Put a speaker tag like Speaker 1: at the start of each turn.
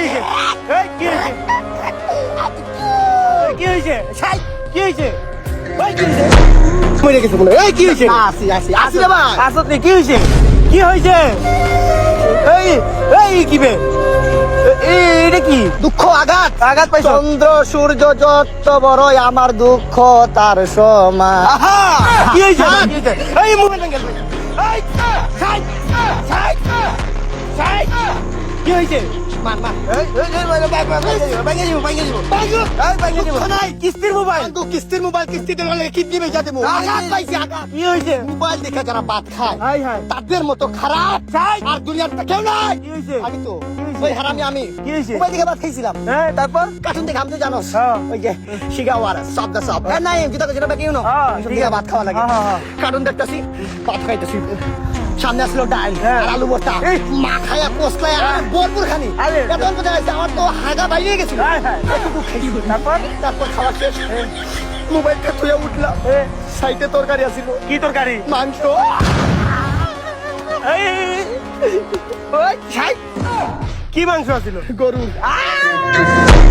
Speaker 1: হয়েছে? এই কি হয়েছে? কি হয়েছে? ছাই, কি হয়েছে? ওই কি হয়েছে? মরে গেছে বলে। এই কি হয়েছে?
Speaker 2: আসি রে ভাই।
Speaker 1: আসত নি, কি হয়েছে? কি হয়েছে? এই এই কি বে? এটা কি?
Speaker 2: দুঃখ আঘাত
Speaker 1: আঘাত পাইছো?
Speaker 2: চন্দ্র সূর্য যত বড়ই আমার দুঃখ তার সমান।
Speaker 1: আহা! কি হয়েছে? কি হয়েছে? এই মোবাইল ভেঙে গেল। এই ছাই, ছাই, ছাই। কি হয়েছে?
Speaker 2: মান মান
Speaker 1: এই ভেঙে দিব, ভেঙে দিব। এই ভেঙে দিব।
Speaker 2: দুঃখ নাই।
Speaker 1: কিস্তির মোবাইল।
Speaker 2: কিস্তির মোবাইল কিস্তিতে হলে কিডনি বেচা দেবো। আঘাত পাইছি আঘাত।
Speaker 1: কি হয়েছে?
Speaker 2: মোবাইল দেখে যারা ভাত খায়
Speaker 1: হাই হাই।
Speaker 2: তাদের মতো খারাপ
Speaker 1: ছাই।
Speaker 2: আর দুনিয়ার কেউ নাই।
Speaker 1: কি হয়েছে?
Speaker 2: আমি তো
Speaker 1: কি হয়েছে?
Speaker 2: ওই হারামি আমি
Speaker 1: কি হয়েছে?
Speaker 2: মোবাইল দেখে ভাত খাইছিলাম।
Speaker 1: হ্যাঁ, তারপর?
Speaker 2: কার্টুন দেখে আমি তো জানোস
Speaker 1: হ্যাঁ।
Speaker 2: ওই যে শিগাওয়ার সব দা সব নাই যেটা যেটা বাকি ইউনো
Speaker 1: হ্যাঁ,
Speaker 2: সব
Speaker 1: ঠিক
Speaker 2: দেখে
Speaker 1: আছে।
Speaker 2: ভাত খাওয়া লাগে।
Speaker 1: হ্যাঁ, হ্যাঁ।
Speaker 2: কার্টুন দেখতেছি ভাত খাইতেছি সামনে আসলো ডাল
Speaker 1: হ্যাঁ।
Speaker 2: আর আলু ভর্তা
Speaker 1: এই।
Speaker 2: মা খায়া পোস্টলায় আর ভরপুর খানি
Speaker 1: আরে।
Speaker 2: এত অল্প জায়গায় আমার তো হাগা বাইরে গেছিল
Speaker 1: হাই হাই।
Speaker 2: এতটুকু খাইছি।
Speaker 1: তারপর?
Speaker 2: তারপর খাওয়া শেষ মোবাইলটা থুয়ে উঠলাম
Speaker 1: এ,
Speaker 2: সাইডে তরকারি আছিল
Speaker 1: কি তরকারি?
Speaker 2: মাংস
Speaker 1: ওই ছাই। কি মাংস আছিল?
Speaker 2: গরু
Speaker 1: আহ!